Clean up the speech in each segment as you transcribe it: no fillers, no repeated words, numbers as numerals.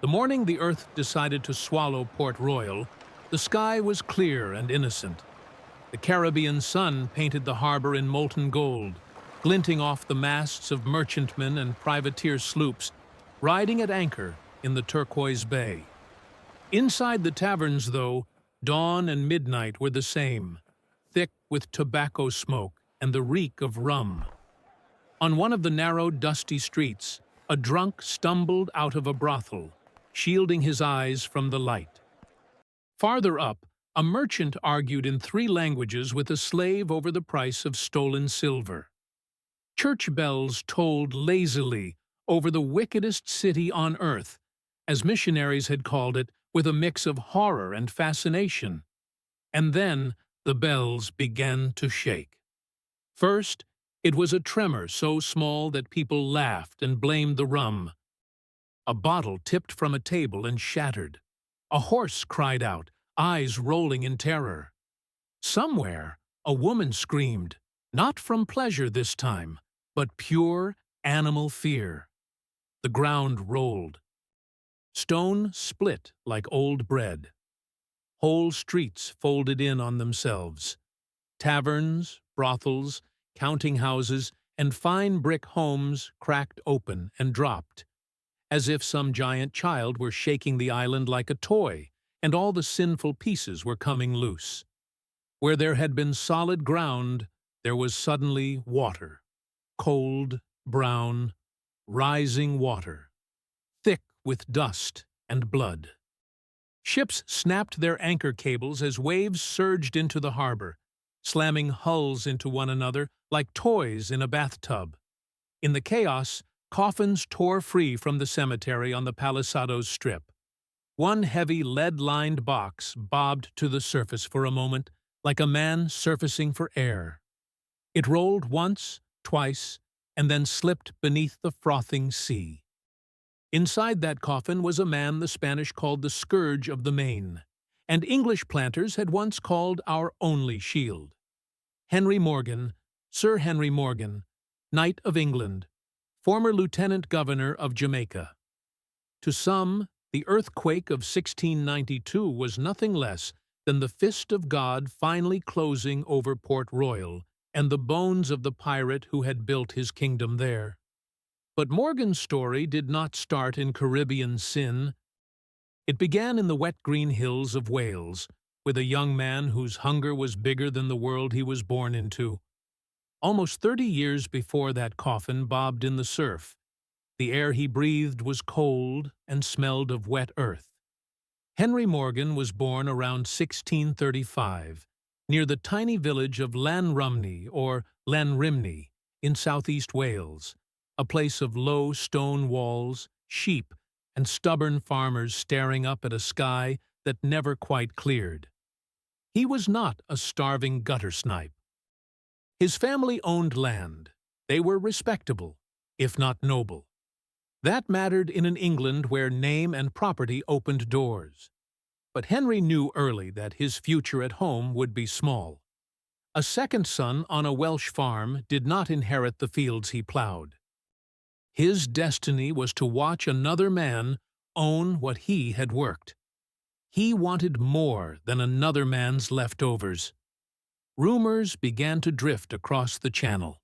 The morning the Earth decided to swallow Port Royal, the sky was clear and innocent. The Caribbean sun painted the harbor in molten gold, glinting off the masts of merchantmen and privateer sloops riding at anchor in the turquoise bay. Inside the taverns, though, dawn and midnight were the same, thick with tobacco smoke and the reek of rum. On one of the narrow, dusty streets, a drunk stumbled out of a brothel, shielding his eyes from the light. Farther up, a merchant argued in 3 languages with a slave over the price of stolen silver. Church bells tolled lazily over the wickedest city on earth, as missionaries had called it, with a mix of horror and fascination. And then the bells began to shake. First, it was a tremor so small that people laughed and blamed the rum. A bottle tipped from a table and shattered. A horse cried out, eyes rolling in terror. Somewhere, a woman screamed, not from pleasure this time, but pure animal fear. The ground rolled. Stone split like old bread. Whole streets folded in on themselves. Taverns, brothels, counting houses, and fine brick homes cracked open and dropped, as if some giant child were shaking the island like a toy, and all the sinful pieces were coming loose. Where there had been solid ground, there was suddenly water. Cold, brown, rising water, thick with dust and blood. Ships snapped their anchor cables as waves surged into the harbor, slamming hulls into one another like toys in a bathtub. In the chaos, coffins tore free from the cemetery on the Palisadoes Strip. One heavy lead-lined box bobbed to the surface for a moment, like a man surfacing for air. It rolled once, twice, and then slipped beneath the frothing sea. Inside that coffin was a man the Spanish called the Scourge of the Main, and English planters had once called our only shield. Henry Morgan, Sir Henry Morgan, Knight of England, former Lieutenant Governor of Jamaica. To some, the earthquake of 1692 was nothing less than the fist of God finally closing over Port Royal and the bones of the pirate who had built his kingdom there. But Morgan's story did not start in Caribbean sin. It began in the wet green hills of Wales, with a young man whose hunger was bigger than the world he was born into. Almost 30 years before that coffin bobbed in the surf, the air he breathed was cold and smelled of wet earth. Henry Morgan was born around 1635, near the tiny village of Llanrumney or Llanrymney in southeast Wales, a place of low stone walls, sheep, and stubborn farmers staring up at a sky that never quite cleared. He was not a starving gutter snipe. His family owned land. They were respectable, if not noble. That mattered in an England where name and property opened doors. But Henry knew early that his future at home would be small. A second son on a Welsh farm did not inherit the fields he plowed. His destiny was to watch another man own what he had worked. He wanted more than another man's leftovers. Rumors began to drift across the Channel.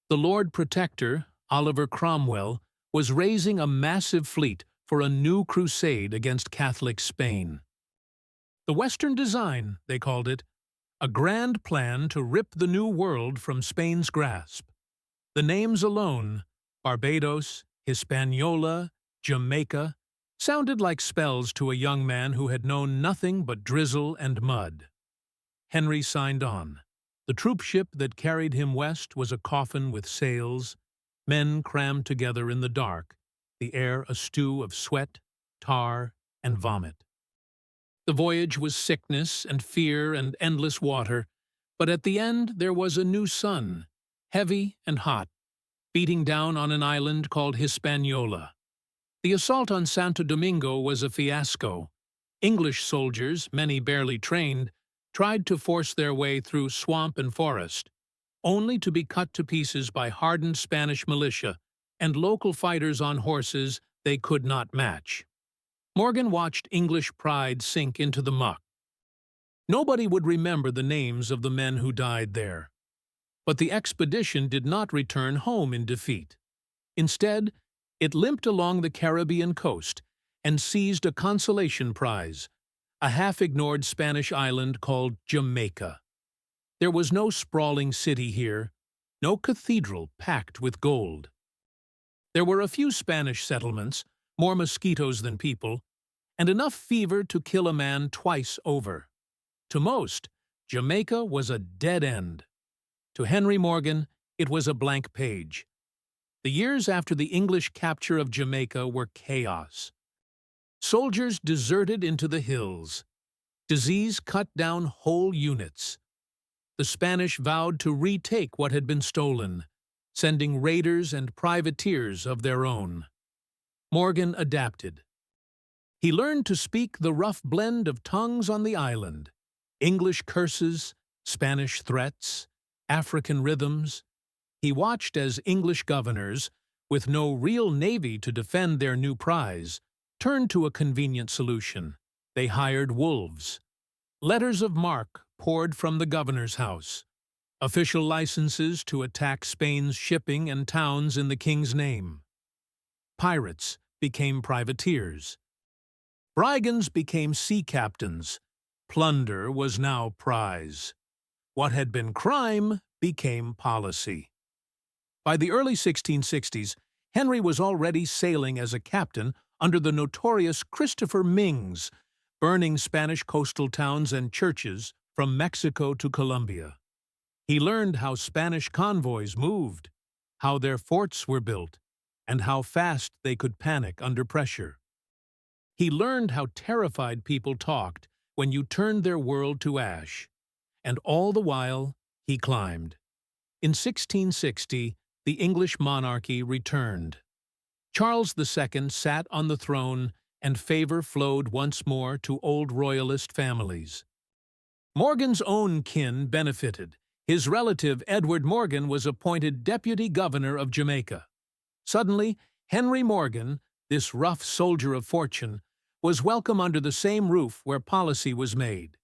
The Lord Protector, Oliver Cromwell, was raising a massive fleet for a new crusade against Catholic Spain. The Western Design, they called it, a grand plan to rip the New World from Spain's grasp. The names alone, Barbados, Hispaniola, Jamaica, sounded like spells to a young man who had known nothing but drizzle and mud. Henry signed on. The troop ship that carried him west was a coffin with sails, men crammed together in the dark, the air a stew of sweat, tar, and vomit. The voyage was sickness and fear and endless water, but at the end there was a new sun, heavy and hot, beating down on an island called Hispaniola. The assault on Santo Domingo was a fiasco. English soldiers, many barely trained, tried to force their way through swamp and forest, only to be cut to pieces by hardened Spanish militia and local fighters on horses they could not match. Morgan watched English pride sink into the muck. Nobody would remember the names of the men who died there. But the expedition did not return home in defeat. Instead, it limped along the Caribbean coast and seized a consolation prize, a half-ignored Spanish island called Jamaica. There was no sprawling city here, no cathedral packed with gold. There were a few Spanish settlements, more mosquitoes than people, and enough fever to kill a man twice over. To most, Jamaica was a dead end. To Henry Morgan, it was a blank page. The years after the English capture of Jamaica were chaos. Soldiers deserted into the hills. Disease cut down whole units. The Spanish vowed to retake what had been stolen, sending raiders and privateers of their own. Morgan adapted. He learned to speak the rough blend of tongues on the island, English curses, Spanish threats, African rhythms. He watched as English governors, with no real navy to defend their new prize, turned to a convenient solution. They hired wolves. Letters of marque poured from the governor's house. Official licenses to attack Spain's shipping and towns in the king's name. Pirates became privateers. Brigands became sea captains. Plunder was now prize. What had been crime became policy. By the early 1660s, Henry was already sailing as a captain under the notorious Christopher Mings, burning Spanish coastal towns and churches from Mexico to Colombia. He learned how Spanish convoys moved, how their forts were built, and how fast they could panic under pressure. He learned how terrified people talked when you turned their world to ash. And all the while, he climbed. In 1660, the English monarchy returned. Charles II sat on the throne, and favor flowed once more to old royalist families. Morgan's own kin benefited. His relative Edward Morgan was appointed deputy governor of Jamaica. Suddenly, Henry Morgan, this rough soldier of fortune, was welcome under the same roof where policy was made.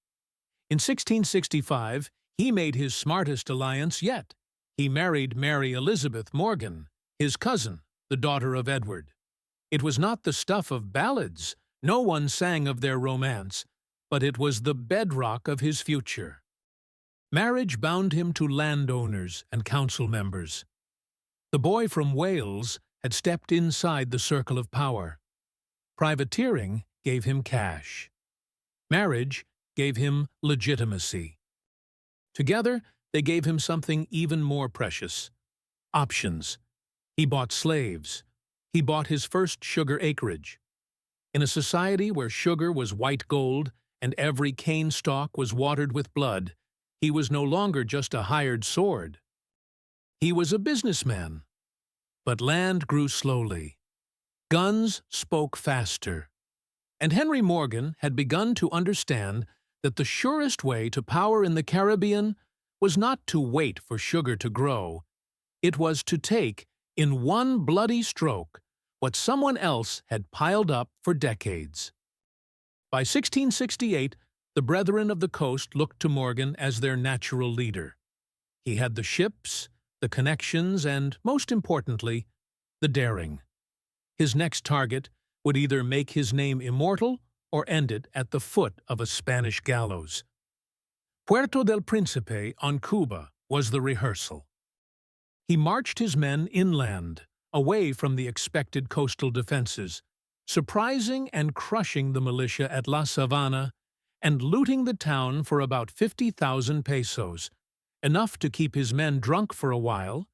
In 1665, he made his smartest alliance yet. He married Mary Elizabeth Morgan, his cousin, the daughter of Edward. It was not the stuff of ballads. No one sang of their romance, but it was the bedrock of his future. Marriage bound him to landowners and council members. The boy from Wales had stepped inside the circle of power. Privateering gave him cash. Marriage gave him legitimacy. Together, they gave him something even more precious: options. He bought slaves. He bought his first sugar acreage. In a society where sugar was white gold and every cane stalk was watered with blood, he was no longer just a hired sword. He was a businessman. But land grew slowly. Guns spoke faster. And Henry Morgan had begun to understand that the surest way to power in the Caribbean was not to wait for sugar to grow. It was to take, in one bloody stroke, what someone else had piled up for decades. By 1668, the Brethren of the Coast looked to Morgan as their natural leader. He had the ships, the connections, and, most importantly, the daring. His next target would either make his name immortal or end it at the foot of a Spanish gallows. Puerto del Príncipe on Cuba was the rehearsal. He marched his men inland, away from the expected coastal defenses, surprising and crushing the militia at La Sabana and looting the town for about 50,000 pesos, enough to keep his men drunk for a while,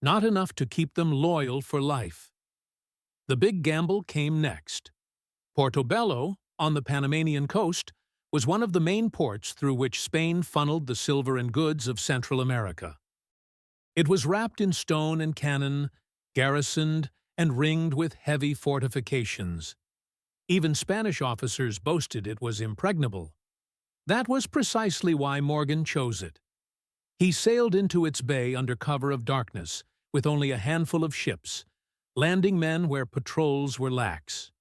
not enough to keep them loyal for life. The big gamble came next. Porto Bello, on the Panamanian coast, was one of the main ports through which Spain funneled the silver and goods of Central America. It was wrapped in stone and cannon, garrisoned and ringed with heavy fortifications. Even Spanish officers boasted it was impregnable. That was precisely why Morgan chose it. He sailed into its bay under cover of darkness, with only a handful of ships, landing men where patrols were lax.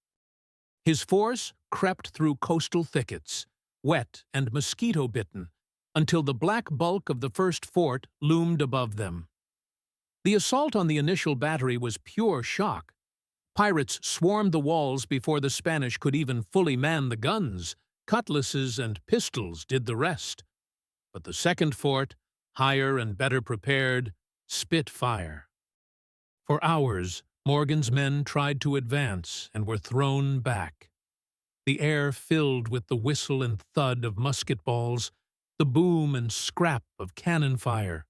His force crept through coastal thickets, wet and mosquito-bitten, until the black bulk of the first fort loomed above them. The assault on the initial battery was pure shock. Pirates swarmed the walls before the Spanish could even fully man the guns. Cutlasses and pistols did the rest. But the second fort, higher and better prepared, spit fire. For hours, Morgan's men tried to advance and were thrown back. The air filled with the whistle and thud of musket balls, the boom and scrap of cannon fire.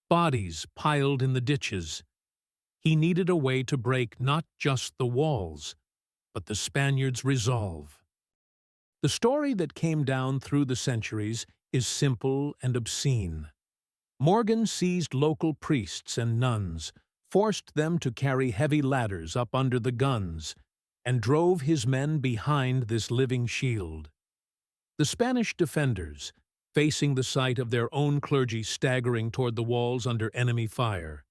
Bodies piled in the ditches. He needed a way to break not just the walls, but the Spaniards' resolve. The story that came down through the centuries is simple and obscene. Morgan seized local priests and nuns, forced them to carry heavy ladders up under the guns, and drove his men behind this living shield. The Spanish defenders, facing the sight of their own clergy staggering toward the walls under enemy fire,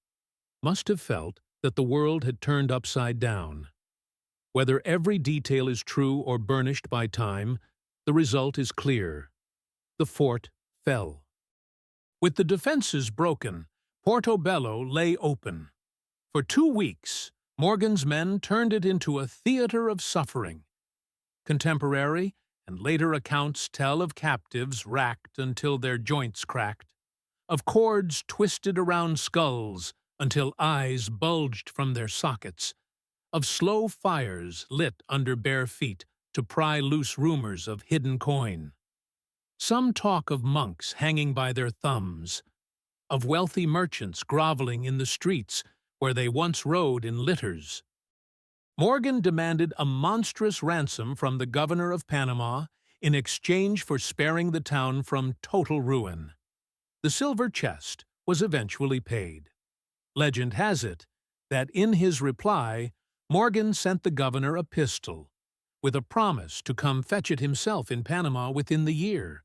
must have felt that the world had turned upside down. Whether every detail is true or burnished by time, the result is clear. The fort fell. With the defenses broken, Porto Bello lay open. For 2 weeks, Morgan's men turned it into a theater of suffering. Contemporary and later accounts tell of captives racked until their joints cracked, of cords twisted around skulls until eyes bulged from their sockets, of slow fires lit under bare feet to pry loose rumors of hidden coin. Some talk of monks hanging by their thumbs, of wealthy merchants groveling in the streets where they once rode in litters. Morgan demanded a monstrous ransom from the governor of Panama in exchange for sparing the town from total ruin. The silver chest was eventually paid. Legend has it that in his reply, Morgan sent the governor a pistol, with a promise to come fetch it himself in Panama within the year.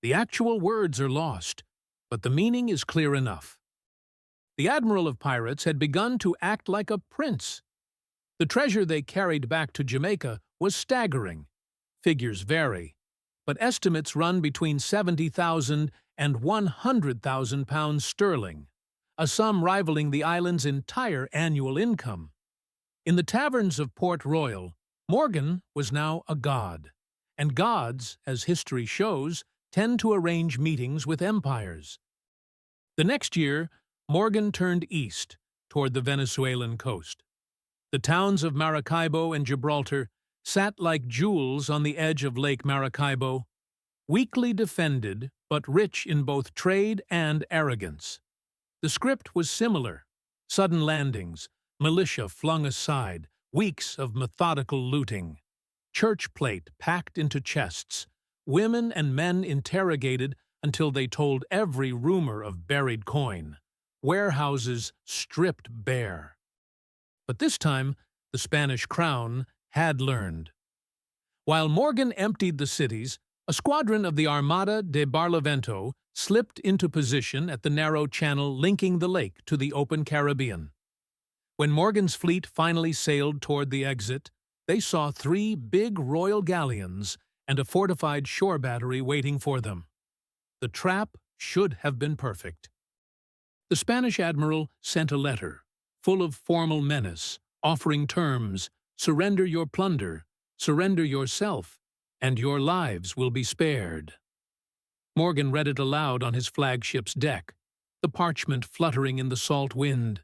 The actual words are lost, but the meaning is clear enough. The admiral of pirates had begun to act like a prince. The treasure they carried back to Jamaica was staggering. Figures vary, but estimates run between 70,000 and 100,000 pounds sterling, a sum rivaling the island's entire annual income. In the taverns of Port Royal, Morgan was now a god, and gods, as history shows, tend to arrange meetings with empires. The next year, Morgan turned east toward the Venezuelan coast. The towns of Maracaibo and Gibraltar sat like jewels on the edge of Lake Maracaibo, weakly defended but rich in both trade and arrogance. The script was similar: sudden landings, militia flung aside, weeks of methodical looting, church plate packed into chests, women and men interrogated until they told every rumor of buried coin, warehouses stripped bare. But this time, the Spanish crown had learned. While Morgan emptied the cities, a squadron of the Armada de Barlovento slipped into position at the narrow channel linking the lake to the open Caribbean. When Morgan's fleet finally sailed toward the exit, they saw 3 big royal galleons and a fortified shore battery waiting for them. The trap should have been perfect. The Spanish admiral sent a letter, full of formal menace, offering terms: surrender your plunder, surrender yourself, and your lives will be spared. Morgan read it aloud on his flagship's deck, the parchment fluttering in the salt wind.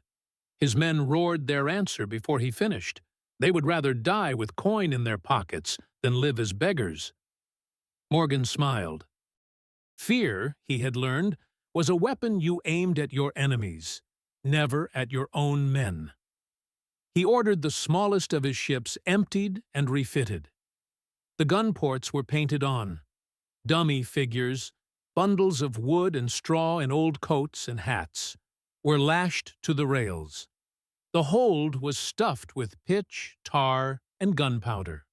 His men roared their answer before he finished. They would rather die with coin in their pockets than live as beggars. Morgan smiled. Fear, he had learned, was a weapon you aimed at your enemies, never at your own men. He ordered the smallest of his ships emptied and refitted. The gun ports were painted on. Dummy figures, bundles of wood and straw in old coats and hats, were lashed to the rails. The hold was stuffed with pitch, tar, and gunpowder.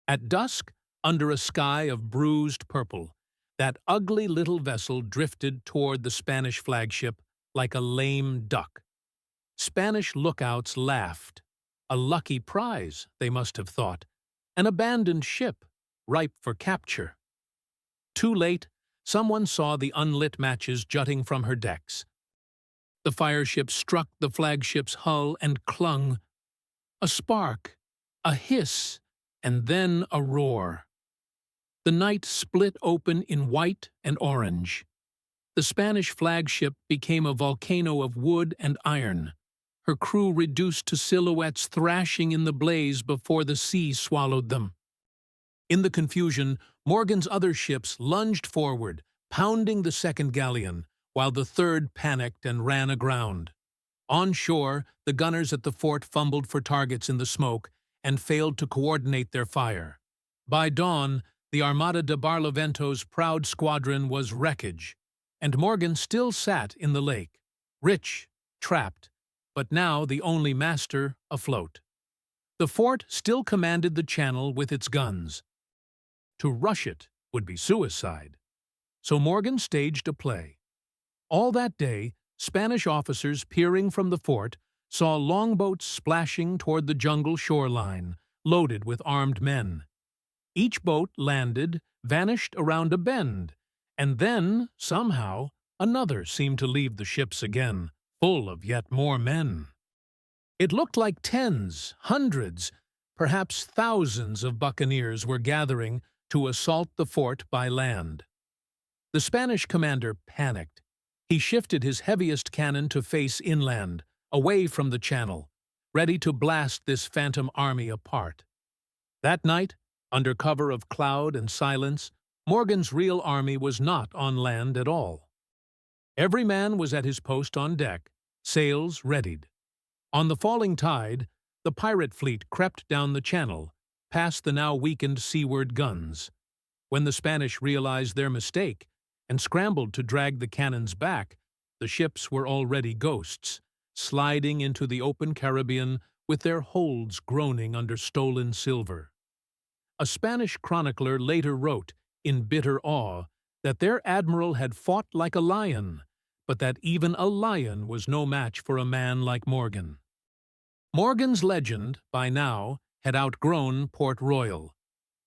At dusk, under a sky of bruised purple, that ugly little vessel drifted toward the Spanish flagship like a lame duck. Spanish lookouts laughed. A lucky prize, they must have thought, an abandoned ship, ripe for capture. Too late, someone saw the unlit matches jutting from her decks. The fireship struck the flagship's hull and clung. A spark, a hiss, and then a roar. The night split open in white and orange. The Spanish flagship became a volcano of wood and iron, her crew reduced to silhouettes thrashing in the blaze before the sea swallowed them. In the confusion, Morgan's other ships lunged forward, pounding the second galleon, while the third panicked and ran aground. On shore, the gunners at the fort fumbled for targets in the smoke and failed to coordinate their fire. By dawn, the Armada de Barlovento's proud squadron was wreckage, and Morgan still sat in the lake, rich, trapped, but now the only master afloat. The fort still commanded the channel with its guns. To rush it would be suicide, so Morgan staged a play. All that day, Spanish officers peering from the fort saw longboats splashing toward the jungle shoreline, loaded with armed men. Each boat landed, vanished around a bend, and then, somehow, another seemed to leave the ships again, full of yet more men. It looked like tens, hundreds, perhaps thousands of buccaneers were gathering to assault the fort by land. The Spanish commander panicked. He shifted his heaviest cannon to face inland, away from the channel, ready to blast this phantom army apart. That night, under cover of cloud and silence, Morgan's real army was not on land at all. Every man was at his post on deck, sails readied. On the falling tide, the pirate fleet crept down the channel, past the now weakened seaward guns. When the Spanish realized their mistake and scrambled to drag the cannons back, the ships were already ghosts, sliding into the open Caribbean with their holds groaning under stolen silver. A Spanish chronicler later wrote, in bitter awe, that their admiral had fought like a lion, but that even a lion was no match for a man like Morgan. Morgan's legend, by now, had outgrown Port Royal.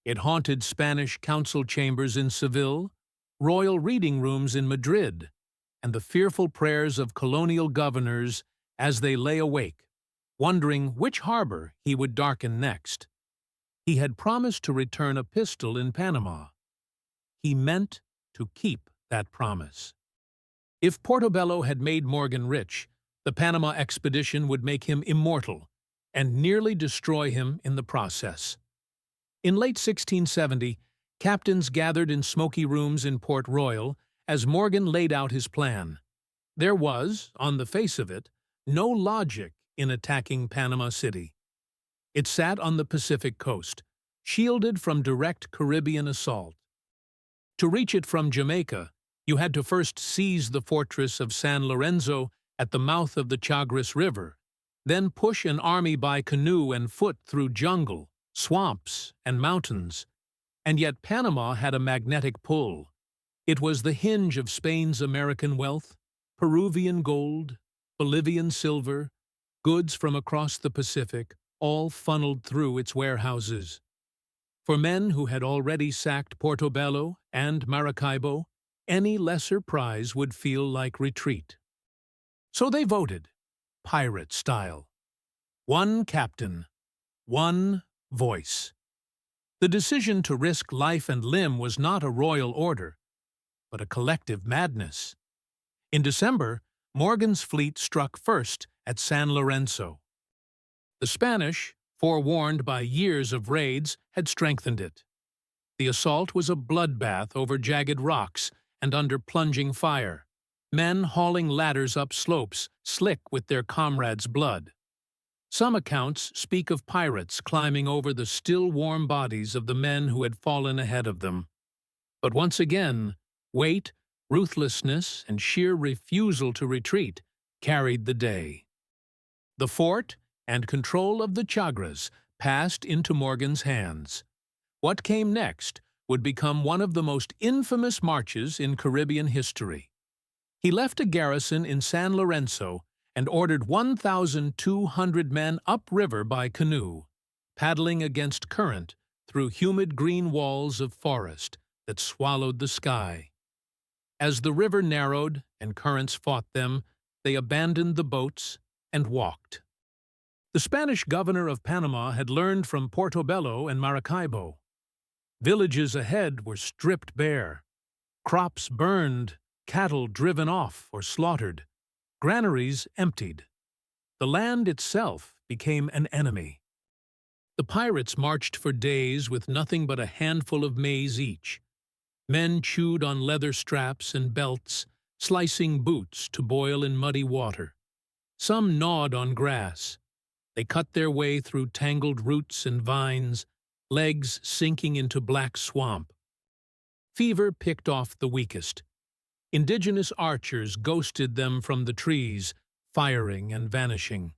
It haunted Spanish council chambers in Seville, royal reading rooms in Madrid, and the fearful prayers of colonial governors as they lay awake, wondering which harbor he would darken next. He had promised to return a pistol in Panama. He meant to keep that promise. If Bello had made Morgan rich, the Panama expedition would make him immortal and nearly destroy him in the process. In late 1670, captains gathered in smoky rooms in Port Royal as Morgan laid out his plan. There was, on the face of it, no logic in attacking Panama City. It sat on the Pacific coast, shielded from direct Caribbean assault. To reach it from Jamaica, you had to first seize the fortress of San Lorenzo at the mouth of the Chagres River, then push an army by canoe and foot through jungle, swamps, and mountains. And yet Panama had a magnetic pull. It was the hinge of Spain's American wealth, Peruvian gold, Bolivian silver, goods from across the Pacific, all funneled through its warehouses. For men who had already sacked Bello and Maracaibo, any lesser prize would feel like retreat. So they voted, pirate style. One captain, one voice. The decision to risk life and limb was not a royal order, but a collective madness. In December, Morgan's fleet struck first at San Lorenzo. The Spanish, forewarned by years of raids, had strengthened it. The assault was a bloodbath over jagged rocks and under plunging fire, men hauling ladders up slopes, slick with their comrades' blood. Some accounts speak of pirates climbing over the still warm bodies of the men who had fallen ahead of them. But once again, weight, ruthlessness, and sheer refusal to retreat carried the day. The fort and control of the Chagres passed into Morgan's hands. What came next would become one of the most infamous marches in Caribbean history. He left a garrison in San Lorenzo and ordered 1,200 men upriver by canoe, paddling against current through humid green walls of forest that swallowed the sky. As the river narrowed and currents fought them, they abandoned the boats and walked. The Spanish governor of Panama had learned from Bello and Maracaibo. Villages ahead were stripped bare, crops burned, cattle driven off or slaughtered, granaries emptied. The land itself became an enemy. The pirates marched for days with nothing but a handful of maize each. Men chewed on leather straps and belts, slicing boots to boil in muddy water. Some gnawed on grass. They cut their way through tangled roots and vines, legs sinking into black swamp. Fever picked off the weakest. Indigenous archers ghosted them from the trees, firing and vanishing.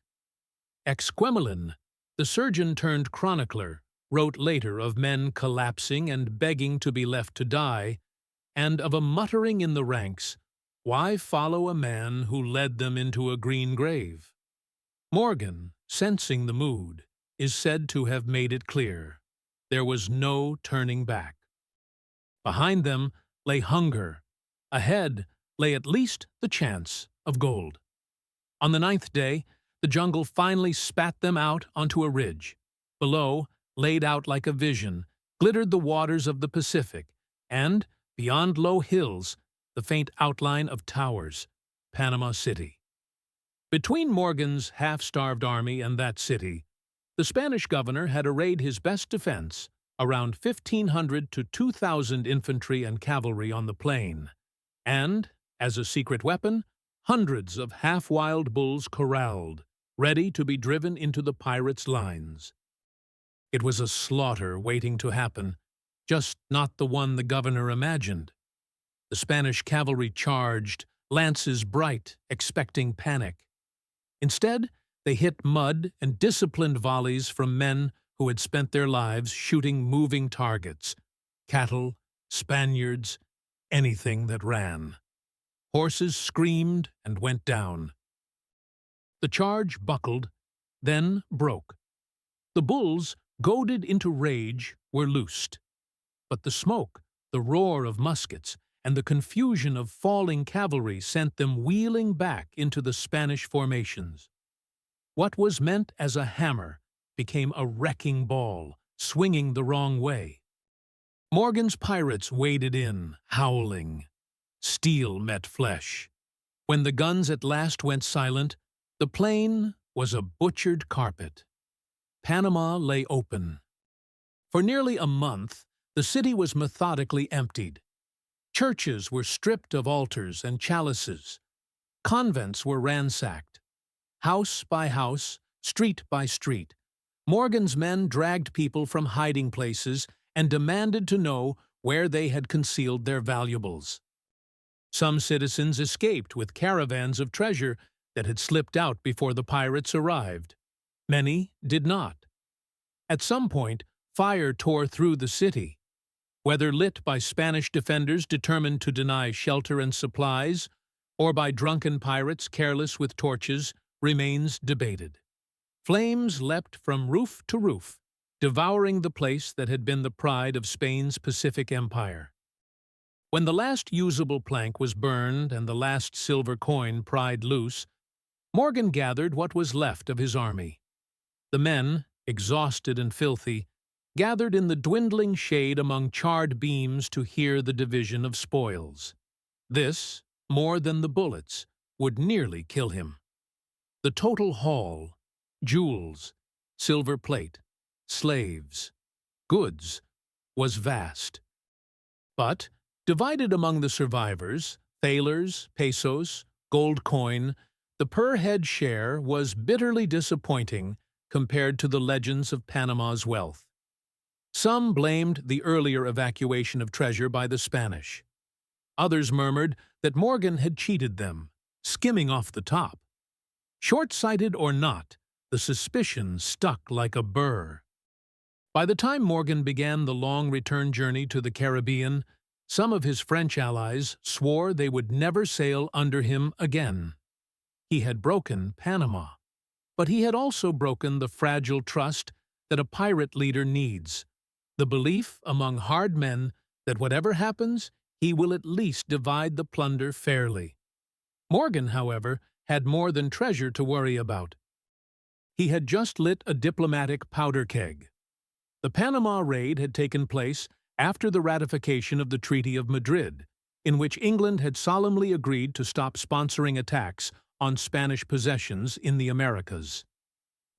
Exquemelin, the surgeon-turned-chronicler, wrote later of men collapsing and begging to be left to die, and of a muttering in the ranks, "Why follow a man who led them into a green grave?" Morgan, sensing the mood, is said to have made it clear. There was no turning back. Behind them lay hunger. Ahead lay at least the chance of gold. On the 9th day, the jungle finally spat them out onto a ridge. Below, laid out like a vision, glittered the waters of the Pacific, and, beyond low hills, the faint outline of towers, Panama City. Between Morgan's half-starved army and that city, the Spanish governor had arrayed his best defense, around 1,500 to 2,000 infantry and cavalry on the plain, and, as a secret weapon, hundreds of half-wild bulls corralled, ready to be driven into the pirates' lines. It was a slaughter waiting to happen, just not the one the governor imagined. The Spanish cavalry charged, lances bright, expecting panic. Instead, they hit mud and disciplined volleys from men who had spent their lives shooting moving targets, cattle, Spaniards, anything that ran. Horses screamed and went down. The charge buckled, then broke. The bulls, goaded into rage, were loosed. But the smoke, the roar of muskets, and the confusion of falling cavalry sent them wheeling back into the Spanish formations. What was meant as a hammer became a wrecking ball, swinging the wrong way. Morgan's pirates waded in, howling. Steel met flesh. When the guns at last went silent, the plain was a butchered carpet. Panama lay open. For nearly a month, the city was methodically emptied. Churches were stripped of altars and chalices. Convents were ransacked. House by house, street by street, Morgan's men dragged people from hiding places and demanded to know where they had concealed their valuables. Some citizens escaped with caravans of treasure that had slipped out before the pirates arrived. Many did not. At some point, fire tore through the city. Whether lit by Spanish defenders determined to deny shelter and supplies, or by drunken pirates careless with torches, remains debated. Flames leapt from roof to roof, devouring the place that had been the pride of Spain's Pacific Empire. When the last usable plank was burned and the last silver coin pried loose, Morgan gathered what was left of his army. The men, exhausted and filthy, gathered in the dwindling shade among charred beams to hear the division of spoils. This, more than the bullets, would nearly kill him. The total haul, jewels, silver plate, slaves, goods, was vast. But, divided among the survivors, thalers, pesos, gold coin, the per-head share was bitterly disappointing compared to the legends of Panama's wealth. Some blamed the earlier evacuation of treasure by the Spanish. Others murmured that Morgan had cheated them, skimming off the top. Short-sighted or not, the suspicion stuck like a burr. By the time Morgan began the long return journey to the Caribbean, some of his French allies swore they would never sail under him again. He had broken Panama, but he had also broken the fragile trust that a pirate leader needs, the belief among hard men that whatever happens, he will at least divide the plunder fairly. Morgan, however, had more than treasure to worry about. He had just lit a diplomatic powder keg. The Panama raid had taken place after the ratification of the Treaty of Madrid, in which England had solemnly agreed to stop sponsoring attacks on Spanish possessions in the Americas.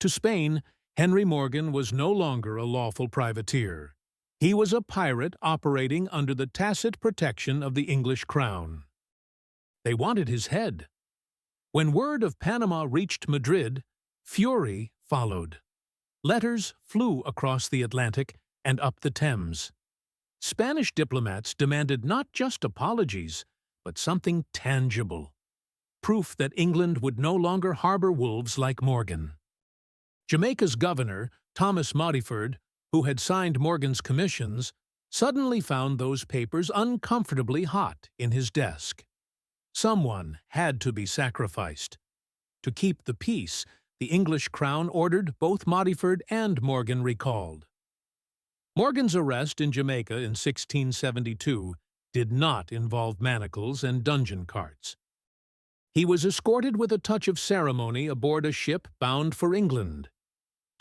To Spain, Henry Morgan was no longer a lawful privateer. He was a pirate operating under the tacit protection of the English crown. They wanted his head. When word of Panama reached Madrid, fury followed. Letters flew across the Atlantic and up the Thames. Spanish diplomats demanded not just apologies, but something tangible. Proof that England would no longer harbor wolves like Morgan. Jamaica's governor, Thomas Modiford, who had signed Morgan's commissions, suddenly found those papers uncomfortably hot in his desk. Someone had to be sacrificed. To keep the peace, the English crown ordered both Modiford and Morgan recalled. Morgan's arrest in Jamaica in 1672 did not involve manacles and dungeon carts. He was escorted with a touch of ceremony aboard a ship bound for England.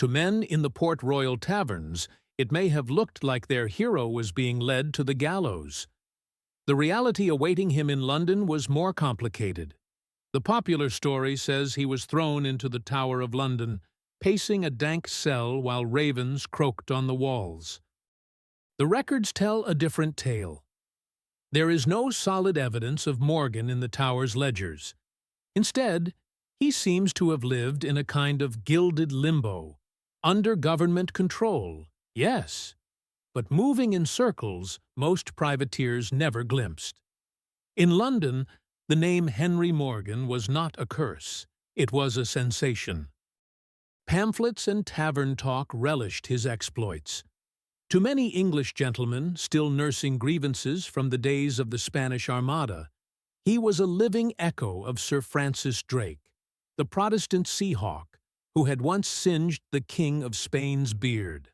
To men in the Port Royal taverns, it may have looked like their hero was being led to the gallows. The reality awaiting him in London was more complicated. The popular story says he was thrown into the Tower of London, pacing a dank cell while ravens croaked on the walls. The records tell a different tale. There is no solid evidence of Morgan in the Tower's ledgers. Instead, he seems to have lived in a kind of gilded limbo, under government control, yes, but moving in circles most privateers never glimpsed. In London, the name Henry Morgan was not a curse, it was a sensation. Pamphlets and tavern talk relished his exploits. To many English gentlemen still nursing grievances from the days of the Spanish Armada, he was a living echo of Sir Francis Drake, the Protestant Seahawk, who had once singed the King of Spain's beard.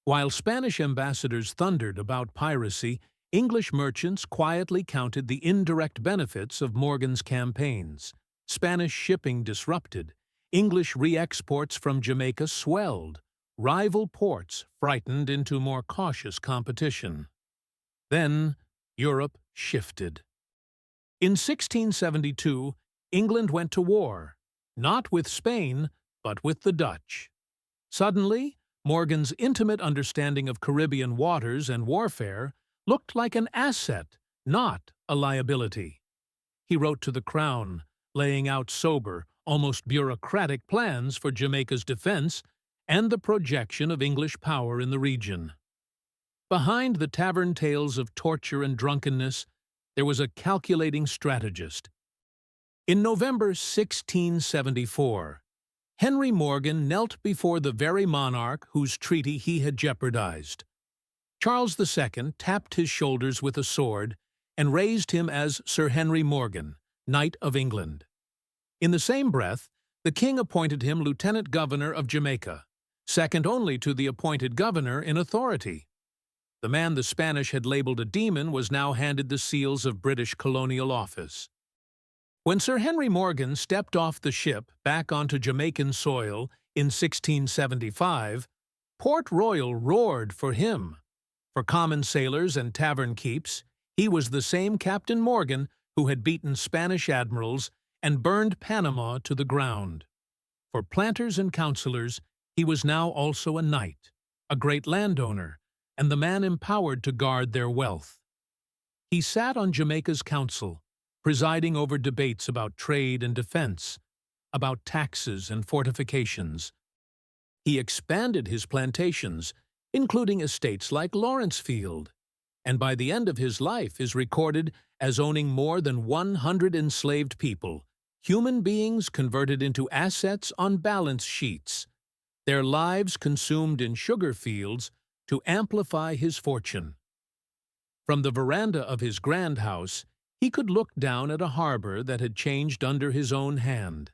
While Spanish ambassadors thundered about piracy, English merchants quietly counted the indirect benefits of Morgan's campaigns. Spanish shipping disrupted, English re-exports from Jamaica swelled, rival ports frightened into more cautious competition. Then, Europe shifted. In 1672, England went to war, not with Spain, but with the Dutch. Suddenly, Morgan's intimate understanding of Caribbean waters and warfare looked like an asset, not a liability. He wrote to the Crown, laying out sober, almost bureaucratic plans for Jamaica's defense and the projection of English power in the region. Behind the tavern tales of torture and drunkenness, there was a calculating strategist. In November 1674, Henry Morgan knelt before the very monarch whose treaty he had jeopardized. Charles II tapped his shoulders with a sword and raised him as Sir Henry Morgan, Knight of England. In the same breath, the king appointed him Lieutenant Governor of Jamaica, second only to the appointed governor in authority. The man the Spanish had labeled a demon was now handed the seals of British colonial office. When Sir Henry Morgan stepped off the ship back onto Jamaican soil in 1675, Port Royal roared for him. For common sailors and tavern keeps, he was the same Captain Morgan who had beaten Spanish admirals and burned Panama to the ground. For planters and councillors, he was now also a knight, a great landowner, and the man empowered to guard their wealth. He sat on Jamaica's council, presiding over debates about trade and defense, about taxes and fortifications. He expanded his plantations, including estates like Lawrencefield, and by the end of his life is recorded as owning more than 100 enslaved people, human beings converted into assets on balance sheets, their lives consumed in sugar fields to amplify his fortune. From the veranda of his grand house, he could look down at a harbor that had changed under his own hand.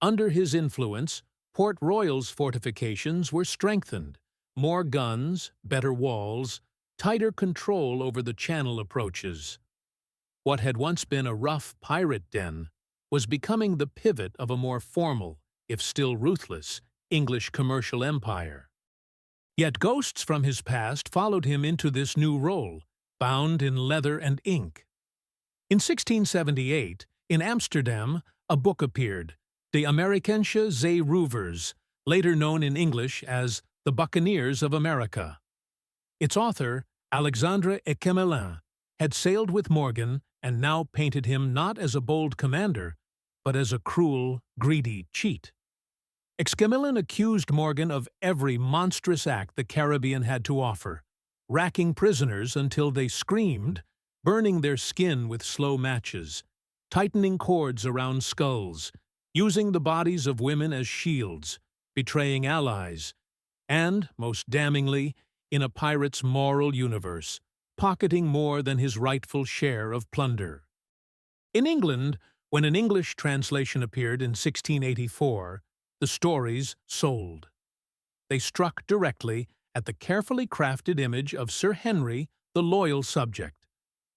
Under his influence, Port Royal's fortifications were strengthened, More guns, better walls, tighter control over the channel approaches. What had once been a rough pirate den was becoming the pivot of a more formal, if still ruthless, English commercial empire. Yet ghosts from his past followed him into this new role, bound in leather and ink. In 1678, in Amsterdam, a book appeared, De Amerikanische Zeeroovers, later known in English as The Buccaneers of America. Its author, Alexandre Equemelin, had sailed with Morgan and now painted him not as a bold commander, but as a cruel, greedy cheat. Exquemelin accused Morgan of every monstrous act the Caribbean had to offer, racking prisoners until they screamed, burning their skin with slow matches, tightening cords around skulls, using the bodies of women as shields, betraying allies, and, most damningly, in a pirate's moral universe, pocketing more than his rightful share of plunder. In England, when an English translation appeared in 1684, the stories sold. They struck directly at the carefully crafted image of Sir Henry, the loyal subject,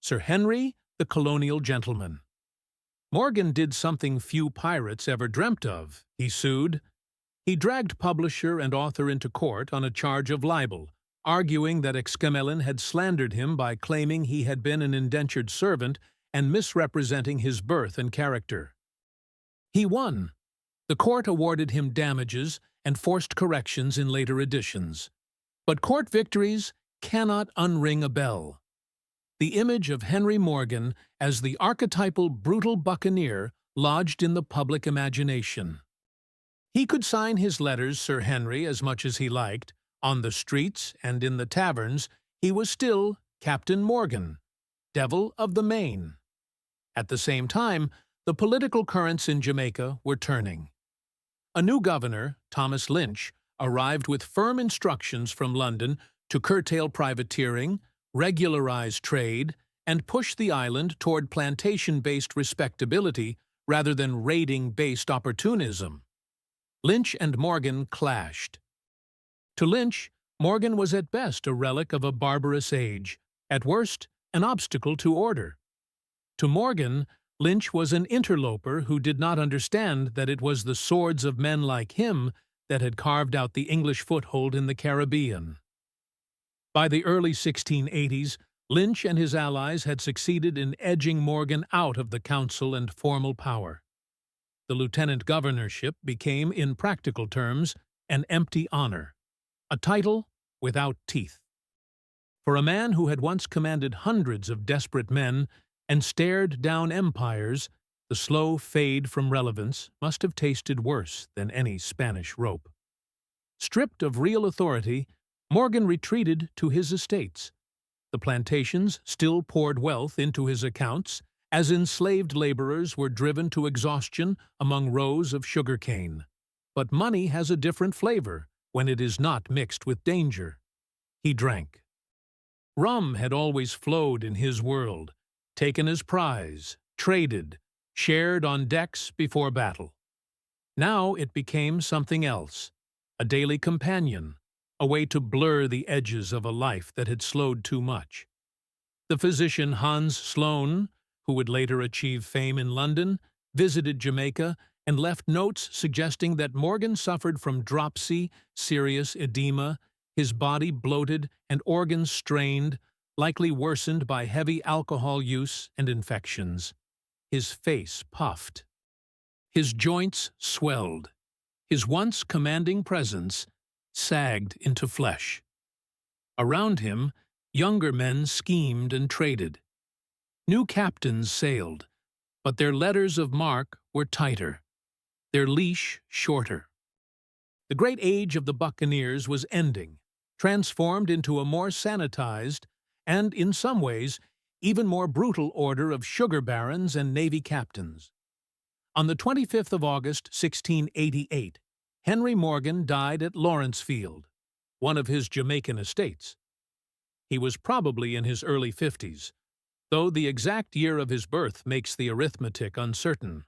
Sir Henry, the colonial gentleman. Morgan did something few pirates ever dreamt of. He sued. He dragged publisher and author into court on a charge of libel, arguing that Exquemelin had slandered him by claiming he had been an indentured servant and misrepresenting his birth and character. He won. The court awarded him damages and forced corrections in later editions. But court victories cannot unring a bell. The image of Henry Morgan as the archetypal brutal buccaneer lodged in the public imagination. He could sign his letters Sir Henry as much as he liked. On the streets and in the taverns, he was still Captain Morgan, Devil of the Main. At the same time, the political currents in Jamaica were turning. A new governor, Thomas Lynch, arrived with firm instructions from London to curtail privateering, regularize trade, and push the island toward plantation-based respectability rather than raiding-based opportunism. Lynch and Morgan clashed. To Lynch, Morgan was at best a relic of a barbarous age, at worst, an obstacle to order. To Morgan, Lynch was an interloper who did not understand that it was the swords of men like him that had carved out the English foothold in the Caribbean. By the early 1680s, Lynch and his allies had succeeded in edging Morgan out of the council and formal power. The lieutenant governorship became, in practical terms, an empty honor, a title without teeth. For a man who had once commanded hundreds of desperate men and stared down empires, the slow fade from relevance must have tasted worse than any Spanish rope. Stripped of real authority, Morgan retreated to his estates. The plantations still poured wealth into his accounts, as enslaved laborers were driven to exhaustion among rows of sugarcane. But money has a different flavor when it is not mixed with danger. He drank. Rum had always flowed in his world, taken as prize, traded, shared on decks before battle. Now it became something else, a daily companion, a way to blur the edges of a life that had slowed too much. The physician Hans Sloane, who would later achieve fame in London, visited Jamaica and left notes suggesting that Morgan suffered from dropsy, serious edema, his body bloated and organs strained, likely worsened by heavy alcohol use and infections. His face puffed. His joints swelled. His once commanding presence sagged into flesh. Around him, younger men schemed and traded. New captains sailed, but their letters of marque were tighter, their leash shorter. The great age of the buccaneers was ending, transformed into a more sanitized and, in some ways, even more brutal order of sugar barons and navy captains. On the 25th of August, 1688, Henry Morgan died at Lawrencefield, one of his Jamaican estates. He was probably in his early 50s, though the exact year of his birth makes the arithmetic uncertain.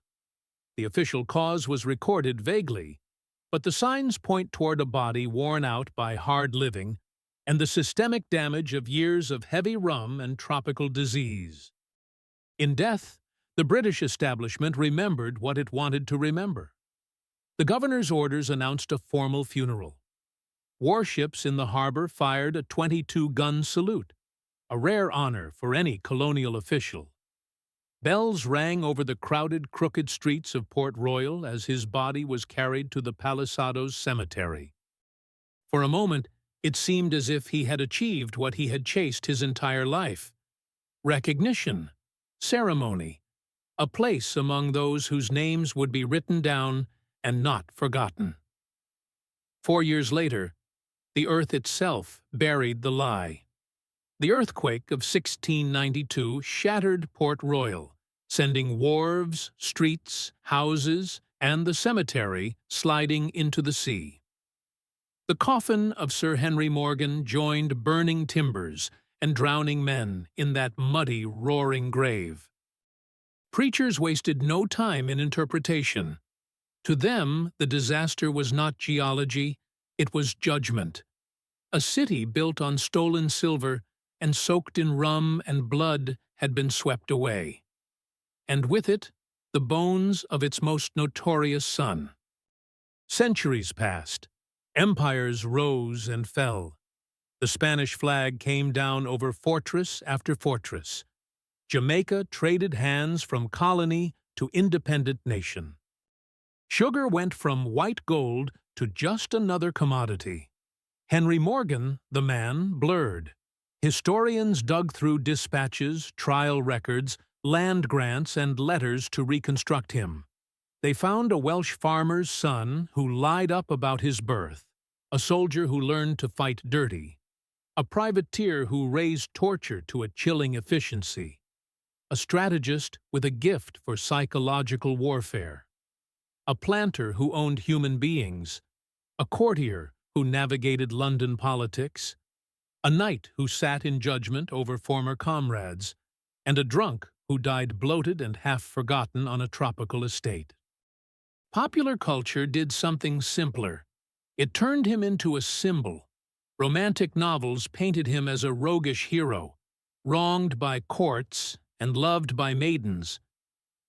The official cause was recorded vaguely, But the signs point toward a body worn out by hard living and the systemic damage of years of heavy rum and tropical disease. In death, the British establishment remembered what it wanted to remember. The governor's orders announced a formal funeral. Warships in the harbor fired a 22-gun salute, a rare honor for any colonial official. Bells rang over the crowded, crooked streets of Port Royal as his body was carried to the Palisadoes Cemetery. For a moment, it seemed as if he had achieved what he had chased his entire life: recognition, ceremony, a place among those whose names would be written down and not forgotten. 4 years later, the earth itself buried the lie. The earthquake of 1692 shattered Port Royal, sending wharves, streets, houses, and the cemetery sliding into the sea. The coffin of Sir Henry Morgan joined burning timbers and drowning men in that muddy, roaring grave. Preachers wasted no time in interpretation. To them, the disaster was not geology, it was judgment. A city built on stolen silver and soaked in rum and blood had been swept away, and with it, the bones of its most notorious son. Centuries passed. Empires rose and fell. The Spanish flag came down over fortress after fortress. Jamaica traded hands from colony to independent nation. Sugar went from white gold to just another commodity. Henry Morgan, the man, blurred. Historians dug through dispatches, trial records, land grants, and letters to reconstruct him. They found a Welsh farmer's son who lied up about his birth, a soldier who learned to fight dirty, a privateer who raised torture to a chilling efficiency, a strategist with a gift for psychological warfare, a planter who owned human beings, a courtier who navigated London politics, a knight who sat in judgment over former comrades, and a drunk who died bloated and half-forgotten on a tropical estate. Popular culture did something simpler. It turned him into a symbol. Romantic novels painted him as a roguish hero, wronged by courts and loved by maidens.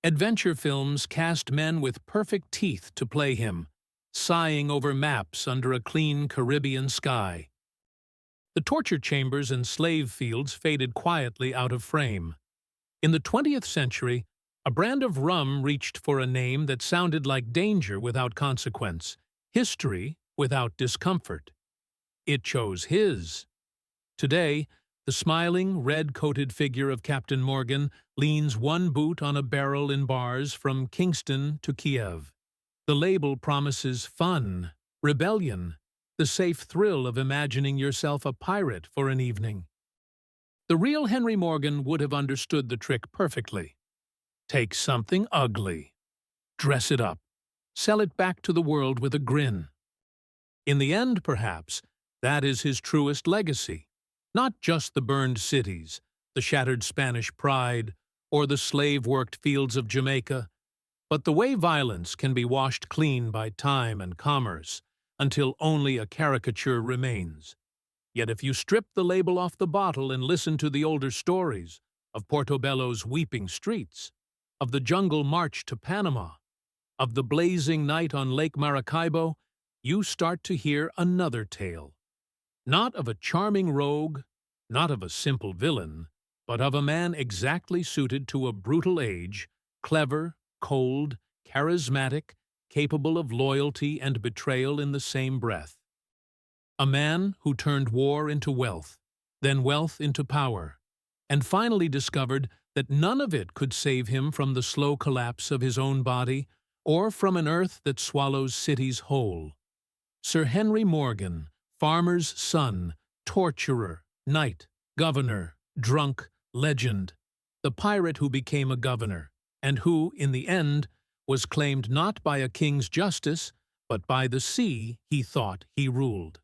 Adventure films cast men with perfect teeth to play him, sighing over maps under a clean Caribbean sky. The torture chambers and slave fields faded quietly out of frame. In the 20th century, a brand of rum reached for a name that sounded like danger without consequence, history without discomfort. It chose his. Today, the smiling, red-coated figure of Captain Morgan leans one boot on a barrel in bars from Kingston to Kiev. The label promises fun, rebellion, the safe thrill of imagining yourself a pirate for an evening. The real Henry Morgan would have understood the trick perfectly. Take something ugly, dress it up, sell it back to the world with a grin. In the end, perhaps, that is his truest legacy. Not just the burned cities, the shattered Spanish pride, or the slave-worked fields of Jamaica, but the way violence can be washed clean by time and commerce, until only a caricature remains. Yet if you strip the label off the bottle and listen to the older stories of Portobello's weeping streets, of the jungle march to Panama, of the blazing night on Lake Maracaibo, you start to hear another tale. Not of a charming rogue, not of a simple villain, but of a man exactly suited to a brutal age, clever, cold, charismatic, capable of loyalty and betrayal in the same breath. A man who turned war into wealth, then wealth into power, and finally discovered that none of it could save him from the slow collapse of his own body or from an earth that swallows cities whole. Sir Henry Morgan, farmer's son, torturer, knight, governor, drunk, legend, the pirate who became a governor, and who, in the end, was claimed not by a king's justice, but by the sea he thought he ruled.